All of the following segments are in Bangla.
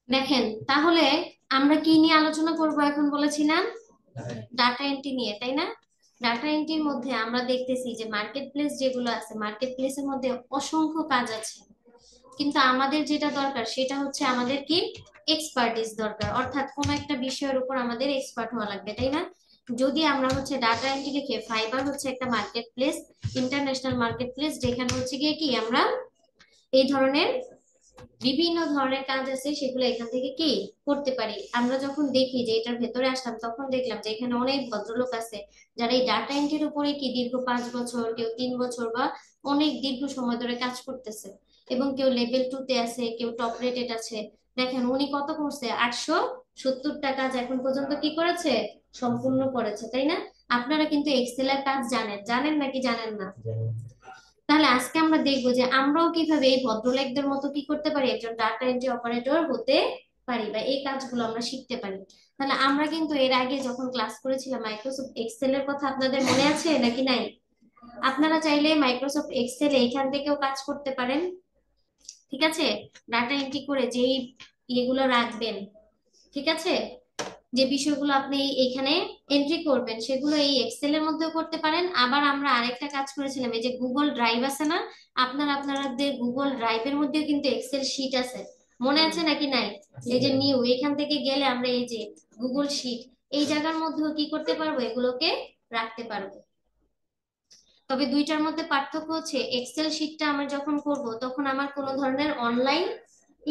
দেখেন তাহলে আমরা কি নিয়ে আলোচনা করব এখন বলেছিলাম ডাটা এন্ট্রি নিয়ে, তাই না? ডাটা এন্ট্রির মধ্যে আমরা দেখতেছি যে মার্কেট প্লেস যেগুলো আছে, মার্কেট প্লেসের মধ্যে অসংখ্য কাজ আছে, কিন্তু আমাদের যেটা দরকার সেটা হচ্ছে আমাদের কি এক্সপার্টিস দরকার, অর্থাৎ কোন একটা বিষয়ের উপর আমাদের এক্সপার্ট হওয়া লাগবে, তাই না? যদি আমরা হচ্ছে ডাটা এন্ট্রি লিখে, ফাইবার হচ্ছে একটা market place, international market place, যেখানে হচ্ছে গিয়ে কি আমরা এই ধরনের বিভিন্ন ধরনের কাজ আছে সেগুলো এখান থেকে কি করতে পারি। আমরা যখন দেখি যে এটার ভেতরে আসলাম তখন দেখলাম যে এখানে অনেক ভদ্রলোক আছে যারা এই ডাটা এন্ট্রির উপরে কি দীর্ঘ 5 বছর, কেউ 3 বছর বা অনেক দীর্ঘ সময় ধরে কাজ করতেছে, এবং কেউ লেভেল 2 তে আছে, কেউ টপ রেটেড আছে। দেখেন উনি কত করছে, 870টা কাজ এখন পর্যন্ত কি করেছে, সম্পূর্ণ করেছে, তাই না? আপনারা কিন্তু এক্সেলের কাজ জানেন, জানেন নাকি জানেন না? তাহলে আজকে আমরা দেখবো যে আমরাও কিভাবে এই ভদ্রলোকদের মতো কি করতে পারি, একজন ডাটা এন্ট্রি অপারেটর হতে পারি, বা এই কাজগুলো আমরা শিখতে পারি। তাহলে আমরা কিন্তু এর আগে যখন ক্লাস করেছিলাম মাইক্রোসফট এক্সেল এর কথা, আপনাদের মনে আছে নাকি নাই? আপনারা চাইলে মাইক্রোসফট এক্সেল এইখান থেকেও কাজ করতে পারেন, ঠিক আছে? ডাটা এন্ট্রি করে যেই ইয়েগুলো রাখবেন, ঠিক আছে, যে বিষয়গুলো আপনি এখানে এন্ট্রি করবেন সেগুলো এই এক্সেল এর মধ্যেও করতে পারেন। আবার আমরা আরেকটা কাজ করেছিলাম, এই যে গুগল ড্রাইভ আছে না, আপনাদের গুগল ড্রাইভের মধ্যেও কিন্তু এক্সেল শিট আছে, মনে আছে নাকি নাই? এই যে নিউ, এখান থেকে গেলে আমরা এই যে গুগল শিট, এই জায়গার মধ্যেও কি করতে পারবো, এগুলোকে রাখতে পারবো। তবে দুইটার মধ্যে পার্থক্য হচ্ছে এক্সেল শিটটা আমরা যখন করব তখন আমার কোনো ধরনের অনলাইন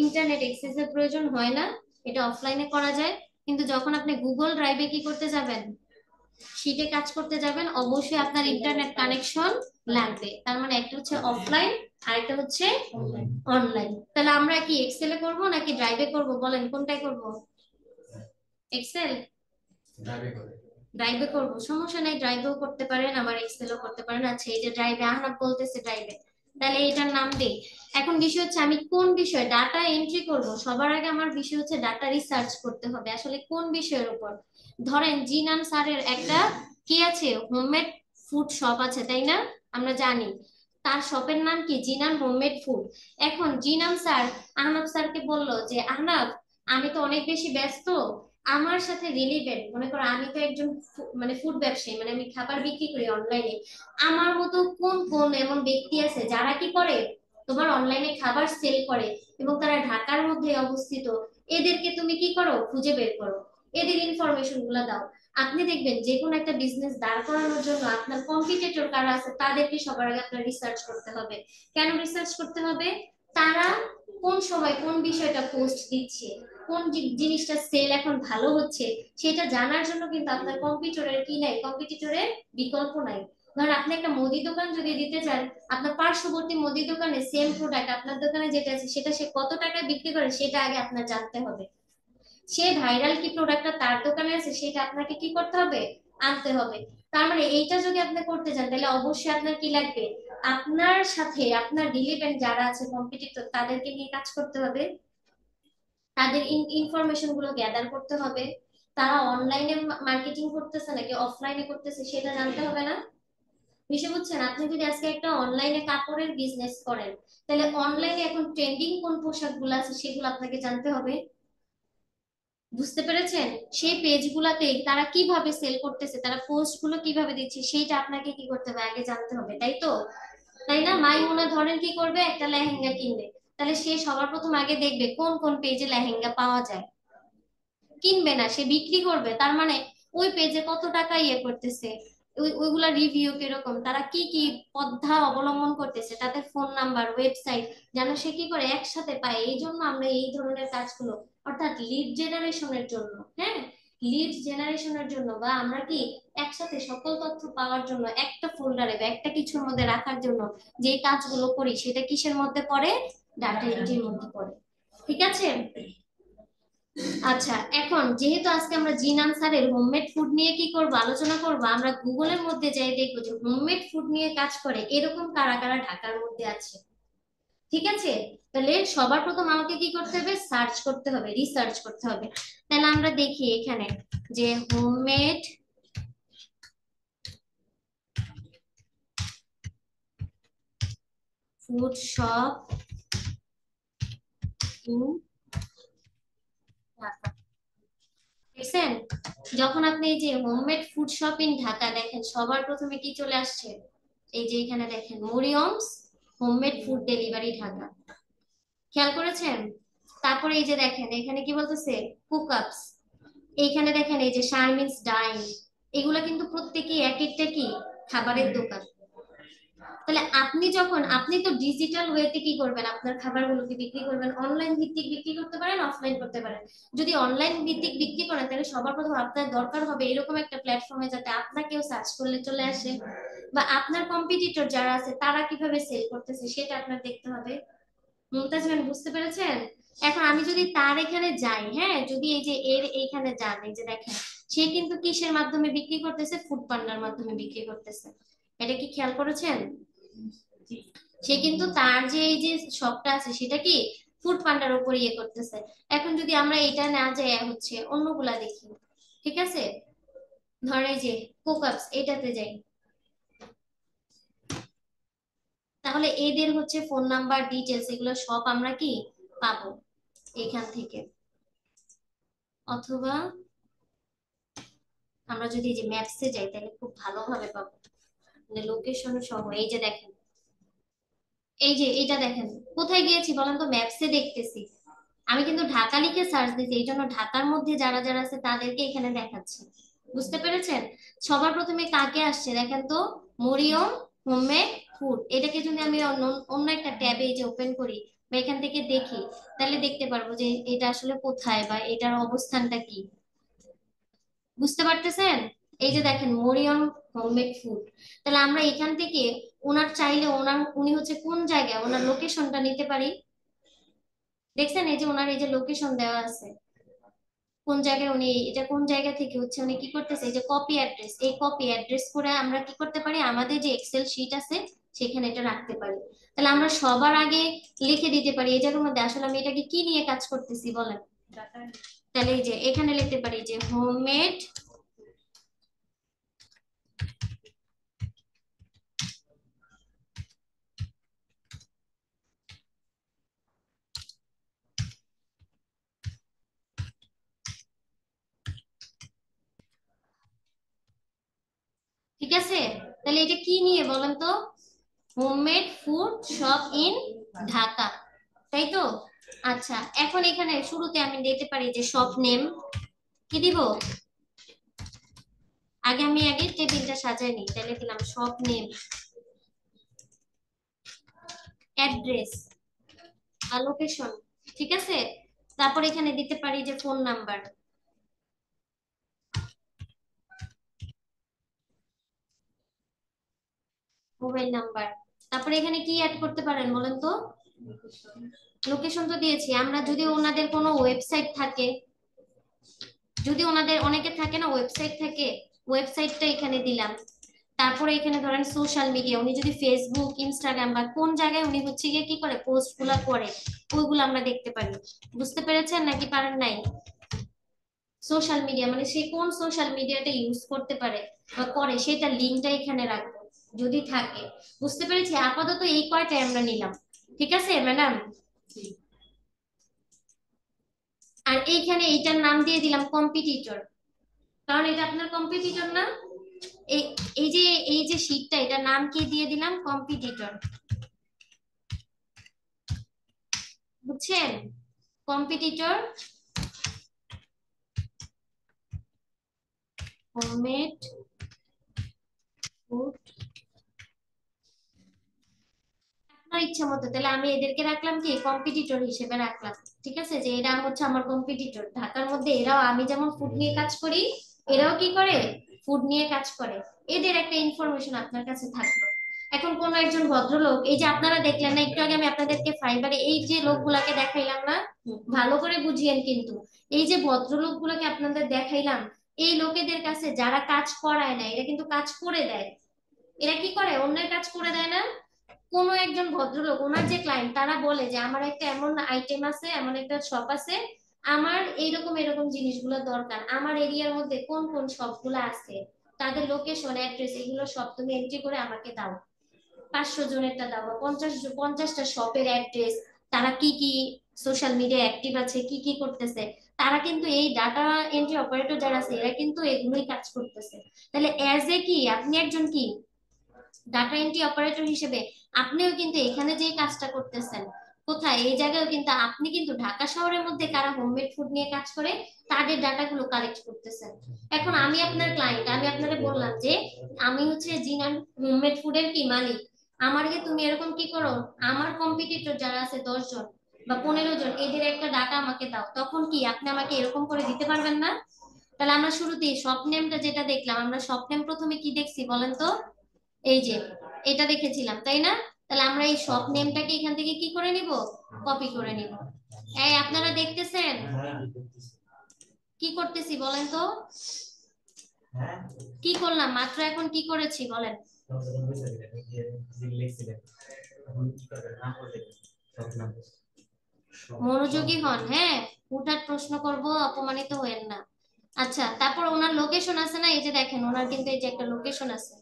ইন্টারনেট অ্যাক্সেসের প্রয়োজন হয় না, এটা অফলাইনে করা যায়। কিন্তু যখন আপনি গুগল ড্রাইভে কি করতে যাবেন, শিটে কাজ করতে যাবেন, অবশ্যই আপনার ইন্টারনেট কানেকশন লাগবে। তার মানে একটা হচ্ছে অফলাইন আর একটা হচ্ছে অনলাইন। তাহলে আমরা কি এক্সেলে করব নাকি ড্রাইভে করব, বলেন কোনটাই করব? এক্সেল ড্রাইভে করব, সমস্যা নাই, ড্রাইভেও করতে পারেন আবার এক্সেলও করতে পারেন। আচ্ছা এই যে ড্রাইভে, আহনাব বলতেছে ড্রাইভে, তাহলে এটার নাম দেই। এখন বিষয় হচ্ছে আমি কোন বিষয়ে ডাটা এন্ট্রি করব, সবার আগে আমার বিষয় হচ্ছে ডাটা রিসার্চ করতে হবে আসলে কোন বিষয়ের উপর। ধরেন জিনান স্যারের একটা কি আছে, হোমমেড ফুড শপ আছে, তাই না? আমরা জানি তার শপের নাম কি, জিনান হোমমেড ফুড। এখন জিনান স্যার আহনাব স্যারকে বলল যে আহনাব, আমি তো অনেক বেশি ব্যস্ত, আমার সাথে রিলেটেড, মনে করো আমি তো একজন মানে ফুড ব্যবসায়ী, মানে আমি খাবার বিক্রি করি অনলাইনে, আমার মতো কোন কোন এমন ব্যক্তি আছে যারা কি করে, তোমার অনলাইনে খাবার সেল করে, এবং তারা ঢাকার মধ্যে অবস্থিত, এদেরকে তুমি কি করো, খুঁজে বের করো, এদের ইনফরমেশন গুলা দাও। আপনি দেখবেন যে কোনো একটা বিজনেস দাঁড় করানোর জন্য আপনার কম্পিটিটর কারা আছে তাদেরকে সবার আগে আপনার রিসার্চ করতে হবে। কেন রিসার্চ করতে হবে? তারা কোন সময় কোন বিষয়টা পোস্ট দিচ্ছে, কোন জিনিসটা সেল এখন ভালো হচ্ছে, সেটা জানার জন্য কিন্তু আপনার কম্পিটিটরের কি নাই, কম্পিটিটরের বিকল্প নাই। ধরেন আপনি একটা মুদি দোকান যদি দিতে চান, আপনার পার্শ্ববর্তী মুদি দোকানে সেম প্রোডাক্ট আপনার দোকানে যেটা আছে সেটা সে কত টাকায় বিক্রি করে সেটা আগে আপনার জানতে হবে। সে ভাইরাল কি প্রোডাক্টটা তার দোকানে আছে সেটা আপনাকে কি করতে হবে, আনতে হবে। তার মানে এইটা যদি আপনি করতে চান তাহলে অবশ্যই আপনার কি লাগবে, আপনার সাথে আপনার রিলেভেন্ট যারা আছে কম্পিটিটর তাদেরকে নিয়ে কাজ করতে হবে, তাদের ইনফরমেশন গুলো গ্যাদার করতে হবে, তারা অনলাইনে মার্কেটিং করতেছে নাকি অফলাইনে করতেছে সেটা জানতে হবে না? বিষয় বুঝছেন? আপনি যদি আজকে একটা অনলাইনে কাপড়ের বিজনেস করেন, তাহলে অনলাইনে এখন ট্রেন্ডিং কোন পোশাক গুলো আছে সেগুলো আপনাকে জানতে হবে, বুঝতে পেরেছেন? সেই পেজ গুলাতে তারা কিভাবে সেল করতেছে, তারা পোস্ট গুলো কিভাবে দিচ্ছে, সেইটা আপনাকে কি করতে হবে, আগে জানতে হবে, তাই তো? তাই না? মাইমুনা ধরেন কি করবে, একটা লেহেঙ্গা কিনবে, তাহলে সে সবার প্রথম আগে দেখবে কোন কোন পেজে লেহেঙ্গা পাওয়া যায়, কিনবে না, সে বিক্রি করবে। তার মানে ওই পেজে কত টাকা ইয়ে করতেছে, ওইগুলা রিভিউ কিরকম, তারা কি কি পন্থা অবলম্বন করতেছে, তাদের ফোন নাম্বার, ওয়েবসাইট, যেন সে কি করে একসাথে পায়। এই জন্য আমরা এই ধরনের কাজগুলো, অর্থাৎ লিড জেনারেশনের জন্য, হ্যাঁ, লিড জেনারেশনের জন্য, বা আমরা কি একসাথে সকল তথ্য পাওয়ার জন্য একটা ফোল্ডারে বা একটা কিছুর মধ্যে রাখার জন্য যে কাজগুলো করি সেটা কিসের মধ্যে পড়ে, ডাটা এন্ট্রির মধ্যে পড়ে, ঠিক আছে? আচ্ছা এখন যেহেতু আজকে আমরা জিনান স্যারের হোমমেড ফুড নিয়ে কি করব, আলোচনা করব, আমরা গুগলের মধ্যে যাই দেখবো যে হোমমেড ফুড নিয়ে কাজ করে এরকম কারা কারা ঢাকার মধ্যে আছে, ঠিক আছে? তাহলে সবার প্রথম আমাকে কি করতে হবে, সার্চ করতে হবে, রিসার্চ করতে হবে। তাহলে আমরা দেখি এখানে যে হোমমেড ফুড শপ ইন দেখছেন? যখন আপনি এই যে homemade food shop in Dhaka দেখেন, সবার প্রথমে কি চলে আসছে? এই যে এখানে দেখেন, মরিয়মস হোমমেড ফুড ডেলিভারি ঢাকা। খেয়াল করেছেন? তারপরে এই যে দেখেন এখানে কি বলতেছে, কুকআপস। এইখানে দেখেন এই যে শারমিনস ডাইন। এগুলা কিন্তু প্রত্যেকই এক একটা কি খাবারের দোকান। তাহলে আপনি যখন, আপনি তো ডিজিটাল ওয়েতে কি করবেন, আপনার খাবারগুলোকে বিক্রি করবেন, অনলাইন ভিত্তিক বিক্রি করতে পারেন, অফলাইন করতে পারেন। যদি অনলাইন ভিত্তিক বিক্রি করেন তাহলে সবার প্রথম আপনার দরকার হবে এরকম একটা প্ল্যাটফর্মে যাতে আপনাকেও সার্চ করলে চলে আসে, বা আপনার কম্পিটিটর যারা আছে তারা কিভাবে সেল করতেছে সেটা আপনার দেখতে হবে। মুমতাজ ম্যাম বুঝতে পেরেছেন? এখন আমি যদি তার এখানে যাই, হ্যাঁ, যদি এই যে এর এইখানে যান, এই যে দেখেন সে কিন্তু কিসের মাধ্যমে বিক্রি করতেছে, ফুড পান্ডার মাধ্যমে বিক্রি করতেছে। এটা কি খেয়াল করেছেন? সে কিন্তু তার যে এই যে শপটা আছে সেটা কি ফুড পান্ডার উপর ইয়ে করতেছে। এখন যদি আমরা এটা না যাই হচ্ছে অন্যগুলা দেখি, ঠিক আছে, ধরে এই যে কোকআপস এটাতে যাই, তাহলে এদের হচ্ছে ফোন নাম্বার ডিটেলস এগুলো সব আমরা কি পাবো এখান থেকে। অথবা আমরা যদি এই যে ম্যাপসে যাই তাহলে খুব ভালোভাবে পাবো, মানে লোকেশন সহ। এই যে দেখেন, এই যে এটা দেখেন, কোথায় গিয়েছি বলেন তো, ম্যাপসে দেখতেছি। আমি কিন্তু ঢাকা লিখে সার্চ দিয়েছি, এই জন্য ঢাকার মধ্যে যারা যারা আছে তাদেরকে এখানে দেখাচ্ছে। বুঝতে পেরেছেন? সবার প্রথমে কাকে আসছে দেখেন তো, মরিয়ম হোমমেড ফুড। এটাকে যদি আমি অন্য অন্য একটা ট্যাবে এই যে ওপেন করি বা এখান থেকে দেখি, তাহলে দেখতে পারবো যে এটা আসলে কোথায় বা এটার অবস্থানটা কি। বুঝতে পারতেছেন? এই যে দেখেন মরিয়ম হোমমেড ফুড। তাহলে আমরা এখান থেকে ওনার চাইলে উনি হচ্ছে কোন জায়গায় ওনার লোকেশনটা নিতে পারি। দেখছেন এই যে ওনার এই যে লোকেশন দেওয়া আছে, কোন জায়গায় উনি, এটা কোন জায়গা থেকে হচ্ছে উনি কি করতেছে, এই যে কপি অ্যাড্রেস, এই কপি অ্যাড্রেস করে আমরা কি করতে পারি, আমাদের যে এক্সেল শিট আছে সেখানে এটা রাখতে পারি। তাহলে আমরা সবার আগে লিখে দিতে পারি এই জায়গার মধ্যে আসলে আমি এটাকে কি নিয়ে কাজ করতেছি বলেন। তাহলে এই যে এখানে লিখতে পারি যে হোমমেড, ঠিক আছে। তাহলে এটা কি নিয়ে বলেন তো, homemade food shop in Dhaka, তাই তো? আচ্ছা, এখন এখানে শুরুতে আমি দিতে পারি যে শপ নেম, কি দিব, আগে টেবিলটা সাজাই নিই, তাহলে দিলাম শপ নেম, অ্যাড্রেস আর লোকেশন, ঠিক আছে। তারপর এখানে দিতে পারি যে ফোন নাম্বার, মোবাইল নাম্বার। তারপরে এখানে কি অ্যাড করতে পারেন বলেন তো, লোকেশন তো দিয়েছি। আমরা যদি ওনাদের কোনো ওয়েবসাইট থাকে, যদি ওনাদের অনেকে থাকে না ওয়েবসাইট থাকে, ওয়েবসাইটটা এখানে দিলাম। তারপরে এখানে ধরেন সোশ্যাল মিডিয়া, উনি যদি ফেসবুক ইনস্টাগ্রাম বা কোন জায়গায় উনি হচ্ছে গিয়ে কি করে পোস্ট গুলা করে, ওইগুলো আমরা দেখতে পারি। বুঝতে পেরেছেন নাকি পারেন নাই? সোশ্যাল মিডিয়া মানে সে কোন সোশ্যাল মিডিয়াটা ইউজ করতে পারে বা করে সেটা লিঙ্কটা এখানে রাখবো যদি থাকে। বুঝতে পেরেছি? আপাতত এই কয়টাই আমরা নিলাম, ঠিক আছে ম্যাডাম? আর এইখানে এইটার নাম দিয়ে দিলাম কম্পিটিটর, কারণ এটা আপনার কম্পিটিটর না। এই এই যে এই যে শীটটা, এটার নাম কি দিয়ে দিলাম, কম্পিটিটর। বুঝছেন? কম্পিটিটর হোমমেড ফুড, আপনার ইচ্ছা মতো। তাহলে আমি এদেরকে রাখলাম কি কম্পিটিটর হিসেবে রাখলাম, ঠিক আছে, যে এরা হচ্ছে আমার কম্পিটিটর ঢাকার মধ্যে। এরাও আমি যেমন ফুড নিয়ে কাজ করি, এরাও কি করে ফুড নিয়ে কাজ করে। এদের একটা ইনফরমেশন আপনার কাছে থাকলো। এখন কোন একজন ভদ্রলোক, এই যে আপনারা দেখলেন না একটু আগে আমি আপনাদেরকে ফাইবারে এই যে লোকগুলাকে দেখাইলাম না, ভালো করে বুঝিয়েন কিন্তু, এই যে ভদ্রলোক গুলাকে আপনাদের দেখাইলাম, এই লোকেদের কাছে যারা কাজ করায় না এরা কিন্তু কাজ করে দেয়। এরা কি করে অন্যের কাজ করে দেয় না। কোন একজন ভদ্রলোক ওনার যে ক্লায়েন্ট তারা বলে যে আমার একটা এমন আইটেম আছে, এমন একটা শপ আছে, আমার এইরকম এরকম জিনিসগুলো দরকার, আমার এরিয়ার মধ্যে কোন কোন শপগুলো আছে, তাদের লোকেশন অ্যাড্রেস এগুলো সব তুমি এন্ট্রি করে আমাকে দাও। 500 জনেরটা দাও বা 50টা শপের অ্যাড্রেস, তারা কি কি সোশ্যাল মিডিয়া অ্যাক্টিভ আছে, কি কি করতেছে, তারা কিন্তু এই ডাটা এন্ট্রি অপারেটর যারা আছে এরা কিন্তু এগুলোই কাজ করতেছে। তাহলে অ্যাজ এ কি আপনি একজন কি ডাটা এন্ট্রি অপারেটর হিসেবে আপনিও কিন্তু এখানে যে কাজটা করতেছেন, কোথায় এই জায়গায় কিন্তু আপনি কিন্তু ঢাকা শহরের মধ্যে কারা হোমমেড ফুড নিয়ে কাজ করে তাদের ডাটাগুলো কালেক্ট করতেছেন। এখন আমি আপনার ক্লায়েন্ট, আমি আপনাকে বললাম যে আমি হচ্ছে জিনান হোমমেড ফুডের কি মালিক, আমাকে তুমি এরকম কি করো, আমার কম্পিটিটর যারা আছে 10 জন বা 15 জন এদের একটা ডাটা আমাকে দাও, তখন কি আপনি আমাকে এরকম করে দিতে পারবেন না? তাহলে আমরা শুরুতেই শপ নেমটা যেটা দেখলাম, আমরা শপ নেম প্রথমে কি দেখছি বলেন তো, এই যে এটা দেখেছিলাম তাই না? তাহলে আমরা এই শপ নেমটাকে এখান থেকে কি করে নিব, কপি করে নিব। এই আপনারা দেখতেছেন কি করতেছি বলেন তো, কি করলাম মাত্র, এখন কি করেছি বলেন? মনোযোগী হন, হ্যাঁ, হুটহাট প্রশ্ন করব, অপমানিত হয়েন না। আচ্ছা, তারপর ওনার লোকেশন আছে না, এই যে দেখেন ওনার কিন্তু এই যে একটা লোকেশন আছে,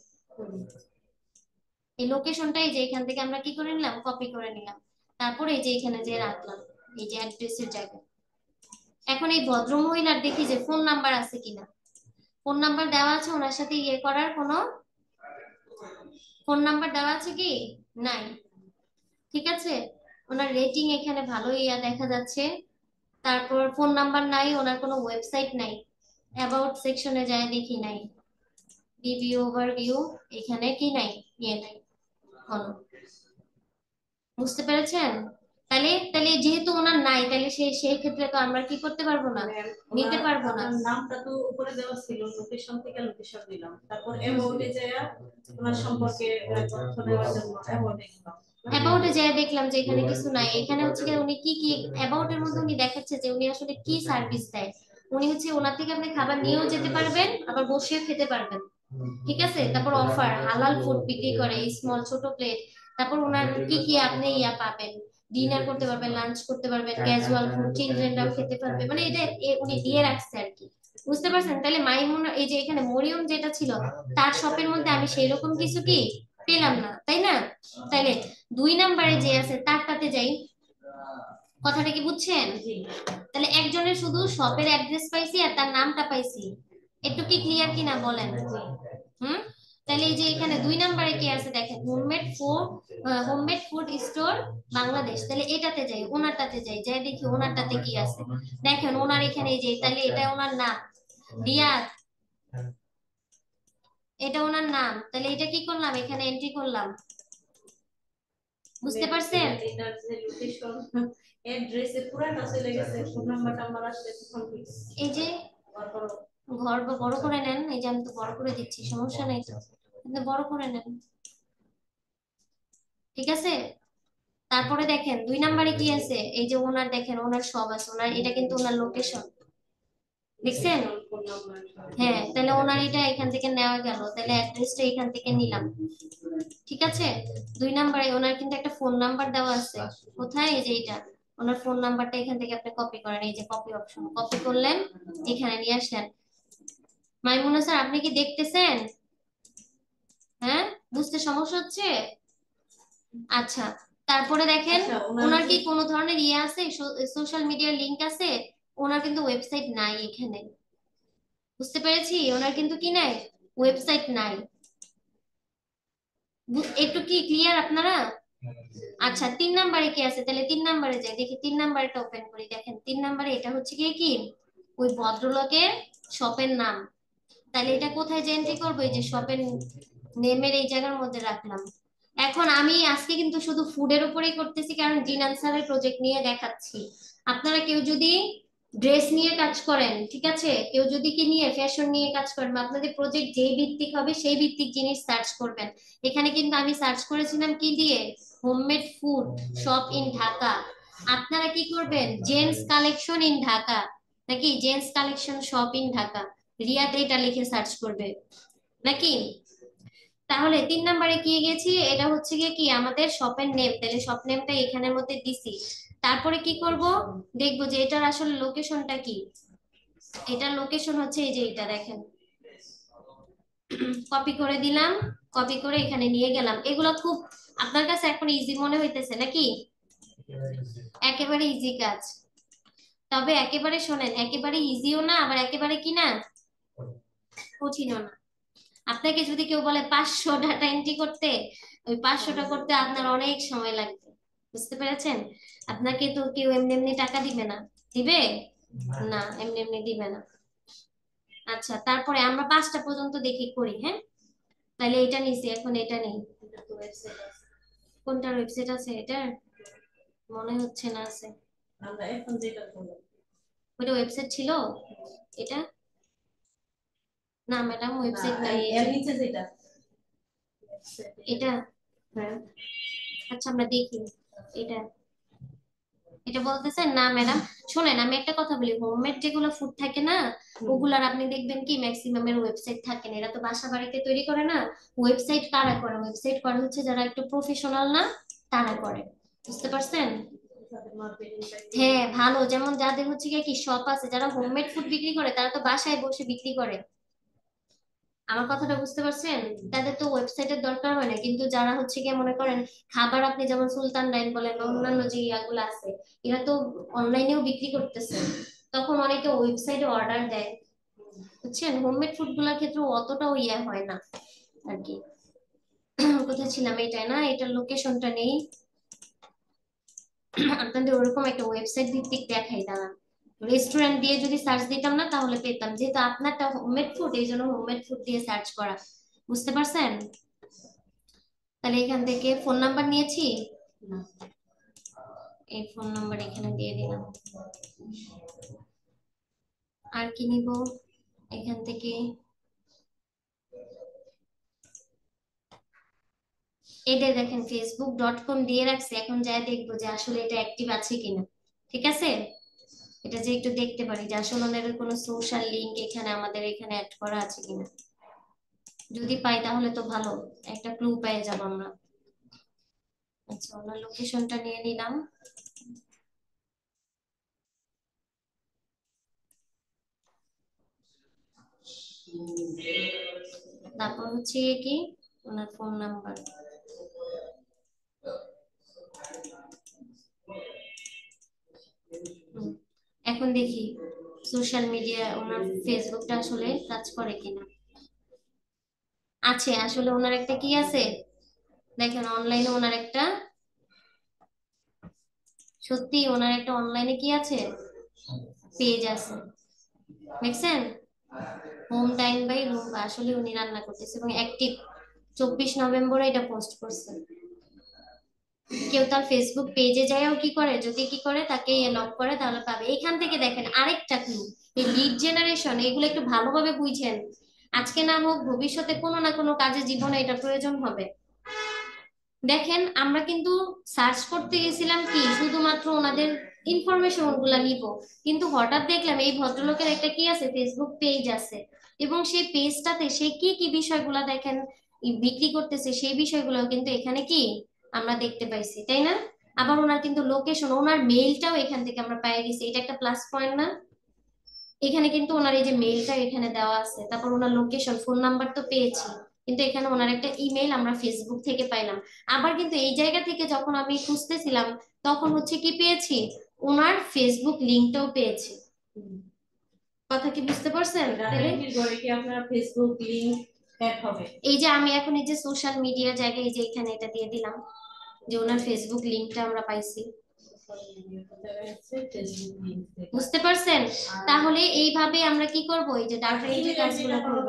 এই লোকেশনটা এই যে এখান থেকে আমরা কি করে নিলাম, কপি করে নিলাম, তারপর এই যে এখানে যে রাখলাম এই যে অ্যাড্রেসের জায়গায়। এখন এই ভদ্র মহিলার দেখি যে ফোন নাম্বার আছে কিনা, ফোন নাম্বার দেওয়া আছে ওনার সাথে ইয়ে করার কোনো ফোন নাম্বার দেওয়া আছে কি, নাই, ঠিক আছে। ওনার রেটিং এখানে ভালোই ইয়া দেখা যাচ্ছে, তারপর ফোন নাম্বার নাই, ওনার কোনো ওয়েবসাইট নাই, অ্যাবাউট সেকশনে যায় দেখি নাই, রিভিউ ওভারভিউ এখানে কি নাই, ইয়ে নাই কোনো, বুঝতে পেরেছেন? তাহলে তাহলে যেহেতু ওনার নাই, তাহলে সেই ক্ষেত্রে তো আমরা কি করতে পারবো না, নিতে পারবো না। নামটা তো উপরে দেওয়া ছিল, লোকেশন থেকে লোকেশন দিলাম, তারপর অ্যাবাউটে যায় ওনার সম্পর্কে তথ্য দেওয়ার জন্য অ্যাবাউটে গেলাম। অ্যাবাউটে যেয়ে দেখলাম যে এখানে কিছু নাই, এখানে হচ্ছে কি উনি কি কি অ্যাবাউটের মধ্যে উনি দেখাচ্ছে যে উনি আসলে কি সার্ভিস দেয়। উনি হচ্ছে ওনার থেকে আপনি খাবার নিয়েও যেতে পারবেন, আবার বসেও খেতে পারবেন, ঠিক আছে। তারপর অফার হালাল ফুড বিক্রি করে, স্মল ছোট প্লেট, তারপর ওনার কি কি আপনি ইয়া পাবেন, ডিনার করতে পারবেন, লাঞ্চ করতে পারবেন, ক্যাজুয়াল ফুড চিলড্রেনরাও খেতে পারবে, মানে এটা উনি দিয়ে রাখছে আর কি, বুঝতে পারছেন? তাহলে মাইমুনা এই যে এখানে মরিয়ম যেটা ছিল তার শপের মধ্যে আমি সেই রকম কিছু কি পেলাম না, তাই না? তাইলে 2 নম্বরে যে আছে তারটাতে যাই, কথাটা কি বুঝছেন? তাহলে একজনের শুধু শপের অ্যাড্রেস পাইছি আর তার নামটা পাইছি, একটু কি ক্লিয়ার কিনা বলেন? হুম। তাহলে এই যে এখানে 2 নম্বরে কি আছে দেখেন, হোমমেড ফুড স্টোর বাংলাদেশ, তাহলে এটাতে যাই, ওনারটাতে যাই, যাই দেখি ওনারটাতে কি আছে। দেখেন ওনার এখানে এই যে, তাহলে এটা ওনার নাম রিয়াদ, এটা ওনার নাম, তাহলে এটা কি করলাম এখানে এন্ট্রি করলাম, বুঝতে পারছেন? এটার যে লোকেশন অ্যাড্রেসে পুরাটা চলে গেছে, ফোন নাম্বারটা আমার আসলে তখন এই যে ঘর বড় করে নেন, এই যে আমি তো বড় করে দিচ্ছি, সমস্যা নেই তো, কিন্তু বড় করে নেন, ঠিক আছে। তারপরে দেখেন 2 নম্বরে কি আছে, এই যে ওনার দেখেন ওনার সব আছে, ওনার এটা কিন্তু ওনার লোকেশন, দেখছেন? হ্যাঁ, তাহলে ওনার এটা এখান থেকে নেওয়া গেল, তাহলে অ্যাড্রেসটা এখান থেকে নিলাম, ঠিক আছে। 2 নম্বরে ওনার কিন্তু একটা ফোন নাম্বার দেওয়া আছে, কোথায়, এই যে এটা ওনার ফোন নাম্বারটা এখান থেকে আপনি কপি করেন, এই যে কপি অপশন, কপি করলেন, এখানে নিয়ে আসলেন। মাইমুনা স্যার আপনি কি দেখতেছেন? হ্যাঁ, বুঝতে সমস্যা হচ্ছে? আচ্ছা, তারপরে দেখেন ওনার কি কোনো ধরনের ইয়ে আছে, সোশ্যাল মিডিয়া লিংক আছে? ওনার কিন্তু ওয়েবসাইট নাই এখানে, বুঝতে পেরেছি, ওনার কিন্তু কি নাই, ওয়েবসাইট নাই, একটু কি ক্লিয়ার আপনারা? আচ্ছা, 3 নম্বরে কি আছে, তাহলে 3 নম্বরে যাই দেখি, 3 নম্বরটা ওপেন করি, দেখেন 3 নম্বরে এটা হচ্ছে কি কি ওই ভদ্রলোকের শপের নাম, তাহলে এটা কোথায় যে এন্ট্রি করবো, এই যে শপের নেমের এই জায়গার মধ্যে রাখলাম। এখন আমি আজকে কিন্তু শুধু ফুডের উপরেই করতেছি, কারণ জিনান স্যারের প্রজেক্ট নিয়ে দেখাচ্ছি। আপনারা কেউ যদি ড্রেস নিয়ে কাজ করেন, ঠিক আছে, কেউ যদি কি নিয়ে ফ্যাশন নিয়ে কাজ করেন, বা আপনাদের প্রজেক্ট যেই ভিত্তিক হবে সেই ভিত্তিক জিনিস সার্চ করবেন। এখানে কিন্তু আমি সার্চ করেছিলাম কি দিয়ে, homemade food shop in Dhaka. আপনারা কি করবেন, জেন্টস কালেকশন ইন ঢাকা, নাকি gents collection shop in Dhaka, Riyad এটা লিখে সার্চ করবে নাকি। তাহলে 3 নম্বরে কি গেছি, এটা হচ্ছে গিয়ে কি আমাদের শপের নেম, তাহলে শপ নেমটা এখানের মধ্যে দিছি। তারপরে কি করব, দেখবো যে এটার আসলে লোকেশনটা কি, এটার লোকেশন হচ্ছে এই যে এটা দেখেন, কপি করে দিলাম, কপি করে এখানে নিয়ে গেলাম। এগুলো খুব আপনার কাছে এখন ইজি মনে হইতেছে নাকি? একেবারে ইজি কাজ। তবে একেবারে শোনেন, একেবারে ইজিও না আবার একেবারে কি না কঠিনও না। আপনাকে যদি কেউ বলে 500 ডাটা এন্ট্রি করতে, ওই 500টা করতে আপনার অনেক সময় লাগবে। বুঝতে পেরেছেন? আপনাকে তো কেউ এমনি এমনি টাকা দিবে না। দিবে? না, এমনি এমনি দিবে না। আচ্ছা, তারপরে আমরা 5টা পর্যন্ত দেখি করি, হ্যাঁ? তাহলে এটা নিছি, এখন এটা নেই। এটা তো ওয়েবসাইট আছে। কোনটার ওয়েবসাইট আছে এটার? মনে হচ্ছে না আছে। আমরা এখন যেটা করব ওইটা ওয়েবসাইট ছিল এটা? না ম্যাডাম, ওয়েবসাইট নাই এই এর যে। নিচে যেটা এটা? হ্যাঁ আচ্ছা, আমরা দেখি। এটা এটা বলতেছেন না ম্যাডাম? শোনেন, আমি একটা কথা বলি, হোমমেড যেগুলো ফুড থাকে না, ওগুলার আপনি দেখবেন কি ম্যাক্সিমাম এর ওয়েবসাইট থাকে না। এরা তো বাসা বাড়িতে তৈরি করে না। ওয়েবসাইট কারা করে? ওয়েবসাইট করে হচ্ছে যারা একটু প্রফেশনাল না, তারা করে। বুঝতে পারছেন? তাদের মার্কেটিংটা হ্যাঁ, ভালো। যেমন যাদের হচ্ছে গিয়ে কি শপ আছে, যারা হোমমেড ফুড বিক্রি করে, তারা তো বাসায় বসে বিক্রি করে। আমার কথাটা বুঝতে পারছেন? তাদের তো ওয়েবসাইটের দরকার হয় না। কিন্তু যারা হচ্ছে গিয়ে মনে করেন খাবার, আপনি যেমন সুলতান ডাইন বলেন বা অন্যান্য যে ইয়াগুলো আছে, এরা তো অনলাইনেও বিক্রি করতেছে। তখন অনেকে ওয়েবসাইটে অর্ডার দেয়। বুঝছেন? হোমমেড ফুড গুলোর ক্ষেত্রে অতটাও ইয়ে হয় না আর কি। কোথায় ছিলাম? এটাই না? এটার লোকেশনটা নেই। আপনাদের ওরকম একটা ওয়েবসাইট ভিত্তিক দেখাই, দাঁড়ান। রেস্টুরেন্ট দিয়ে যদি সার্চ দিতাম না তাহলে পেতাম, যেহেতু আপনারটা হোমমেড ফুড, এই জন্য হোমমেড ফুড দিয়ে সার্চ করা। বুঝতে পারছেন? তাহলে এখান থেকে ফোন নাম্বার নিয়েছি। না এই ফোন নাম্বার এখানে দিয়ে দিলাম। আর কি নিব এখান থেকে? এটা দেখেন facebook.com দিয়ে রাখছে, এখন যাই দেখবো যে আসলে এটা অ্যাক্টিভ আছে কিনা। ঠিক আছে? এটা যে একটু দেখতে পারি যে আসলে ওনাদের কোনো সোশ্যাল লিংক এখানে আমাদের এখানে অ্যাড করা আছে কিনা। যদি পাই তাহলে তো ভালো, একটা ক্লু পেয়ে যাব আমরা। আচ্ছা, ওনার লোকেশনটা নিয়ে নিলাম। তারপর হচ্ছে কি ওনার ফোন নাম্বার। এখন দেখি সোশ্যাল মিডিয়া ওনার ফেসবুকটা আসলে কাজ করে কিনা। আছে, আসলে ওনার একটা কি আছে, দেখেন অনলাইনে ওনার একটা, সত্যি ওনার একটা অনলাইনে কি আছে, পেজ আছে। দেখছেন? হোম টাইম বাই রুম্পা, আসলে উনি রান্না করতেছে এবং অ্যাক্টিভ। 24 নভেম্বরে এটা পোস্ট করছে। কেউ তার ফেসবুক পেজে যায়ও কি করে, যদি কি করে তাকে লক করে তাহলে পাবে। এখান থেকে দেখেন আরেকটা ক্লু, এই লিড জেনারেশন, এগুলো একটু ভালোভাবে বুঝেন। আজকে না হোক ভবিষ্যতে কোনো না কোনো কাজে জীবনে এটা প্রয়োজন হবে। দেখেন, আমরা কিন্তু সার্চ করতে গেছিলাম কি শুধুমাত্র ওনাদের ইনফরমেশন গুলা নিব, কিন্তু হঠাৎ দেখলাম এই ভদ্রলোকের একটা কি আছে, ফেসবুক পেজ আছে। এবং সেই পেজটাতে সে কি কি বিষয়গুলা দেখেন বিক্রি করতেছে, সেই বিষয়গুলো কিন্তু এখানে কি আমরা দেখতে পাইছি, তাই না? আবার ওনার কিন্তু লোকেশন, ওনার মেইলটাও এখান থেকে আমরা পেয়ে গেছি, এটা একটা প্লাস পয়েন্ট না? এখানে কিন্তু ওনার এই যে মেইলটা এখানে দেওয়া আছে, তারপর ওনার লোকেশন, ফোন নাম্বার তো পেয়েছি, কিন্তু এখানে ওনার একটা ইমেল আমরা ফেসবুক থেকে পাইলাম। আবার কিন্তু এই জায়গা থেকে যখন আমি খুঁজতেছিলাম, তখন হচ্ছে কি পেয়েছি, ওনার ফেসবুক লিংকটাও পেয়েছি। কথা কি বুঝতে পারছেন? ডাটা তাহলে এন্ট্রি করে কি আপনার ফেসবুক লিংক অ্যাড হবে? এই যে আমি এখন এই যে সোশ্যাল মিডিয়ার জায়গায় এই যে এখানে এটা দিয়ে দিলাম যে ওনার ফেসবুক লিংকটা আমরা পাইছি। ফেসবুক লিংক থেকে বুঝতে পারছেন? তাহলে এইভাবে আমরা কি করব, এই যে ডাটা এন্ট্রি কাজগুলো করব।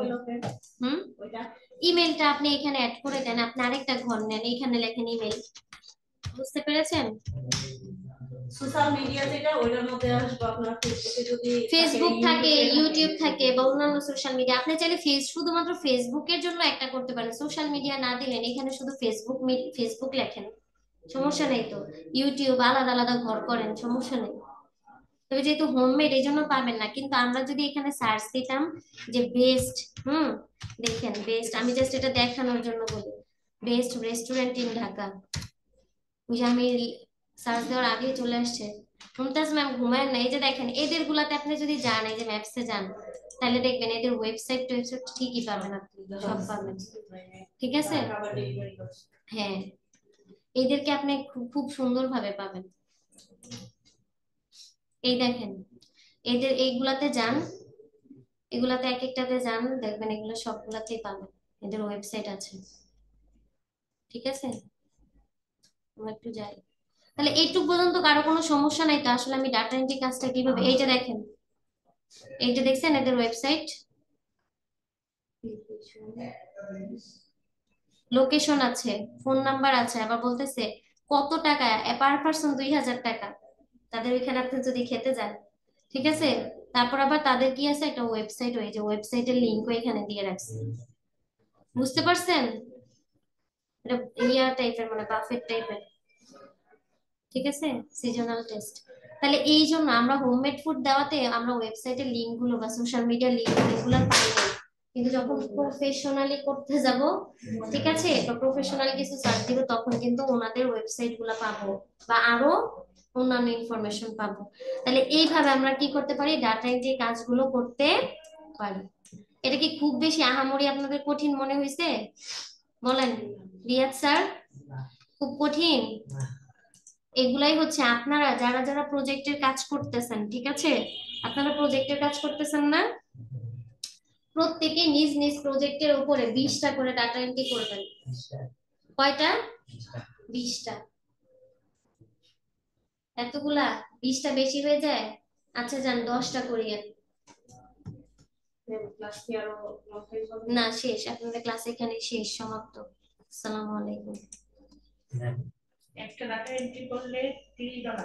হুম, ওইটা ইমেলটা আপনি এখানে অ্যাড করে দেন, আপনি আরেকটা ঘর নেন, এখানে লেখেন ইমেল। বুঝতে পেরেছেন? সোশ্যাল মিডিয়া যেটা ওইটার মধ্যে আসবে আপনার ফেসবুকে যদি ফেসবুক থাকে, ইউটিউবে ইউটিউব থাকে বা অন্যান্য সোশ্যাল মিডিয়া, আপনি চাইলে শুধুমাত্র ফেসবুকের জন্য একটা করতে পারেন, সোশ্যাল মিডিয়া না দিলেন, এখানে শুধু ফেসবুক ফেসবুক লেখেন, সমস্যা নেই তো। ইউটিউব আলাদা আলাদা ঘর করেন, সমস্যা নেই। তবে যেহেতু হোমমেড এই জন্য পাবেন না, কিন্তু আমরা যদি এখানে সার্চ দিতাম যে বেস্ট, দেখেন বেস্ট, আমি জাস্ট এটা দেখানোর জন্য বলি, বেস্ট রেস্টুরেন্ট ইন ঢাকা, ওই যে আমি সার্চ দেওয়ার আগে চলে আসছে। মুমতাজ ম্যাম ঘুমায় না, এই যে দেখেন এদের গুলাতে আপনি যদি যান, এই যে ম্যাপসে যান, তাহলে দেখবেন এদের ওয়েবসাইট ঠিকই পাবেন, আপনি সব পাবেন। ঠিক আছে? হ্যাঁ, এদেরকে আপনি খুব খুব সুন্দরভাবে পাবেন। এই দেখেন এদের এইগুলাতে যান, এগুলাতে এক একটাতে যান, দেখবেন এগুলো সবগুলাতেই পাবেন, এদের ওয়েবসাইট আছে। ঠিক আছে, আমরা একটু যাই। তাহলে এইটুক পর্যন্ত কারো কোনো সমস্যা নাই তো? আসলে আমি ডাটা এন্ট্রি কাজটা কিভাবে, এইটা দেখেন, এইটা দেখছেন এদের ওয়েবসাইট, লোকেশন আছে, ফোন নাম্বার আছে, আবার বলতেছে কত টাকা, পার পার্সন 2000 টাকা তাদের ওইখানে আপনি যদি খেতে যান। ঠিক আছে, তারপর আবার তাদের কি আছে, একটা ওয়েবসাইট, ওই যে ওয়েবসাইটের লিঙ্কও এখানে দিয়ে রাখছে। বুঝতে পারছেন? এটা ইয়া টাইপের, মানে বাফেট টাইপের। ঠিক আছে, সিজনাল টেস্ট। তাহলে এই জন্য আমরা হোমমেড ফুড দেওয়াতে আমরা ওয়েবসাইটের লিঙ্ক গুলো বা সোশ্যাল মিডিয়া লিঙ্ক এগুলো পাই না, কিন্তু যখন প্রফেশনালি করতে যাব, ঠিক আছে, বা প্রফেশনালি কিছু সার্চ দিব, তখন কিন্তু ওনাদের ওয়েবসাইট গুলো পাবো, বা আরো অন্যান্য ইনফরমেশন পাবো। তাহলে এইভাবে আমরা কি করতে পারি, ডাটা এন্ট্রি কাজগুলো করতে পারি। এটা কি খুব বেশি আহামরি আপনাদের কঠিন মনে হয়েছে? বলেন রিয়াদ স্যার, খুব কঠিন? এগুলাই হচ্ছে আপনারা যারা যারা প্রজেক্টের কাজ করতেছেন, ঠিক আছে, আপনারা প্রজেক্টের কাজ করতেছেন না, প্রত্যেকে নিজ নিজ প্রজেক্টের উপরে 20টা করে ডাটা এন্ট্রি করবেন। কয়টা? 20টা। এতগুলা? 20টা বেশি হয়ে যায়? আচ্ছা যান 10টা করিয়েন। ক্লাস কি আরো শেষ হবে? না, শেষ, আপনাদের ক্লাস এখানে শেষ, সমাপ্ত। আসসালামু আলাইকুম। একটা ডাটা এন্ট্রি করলে $30।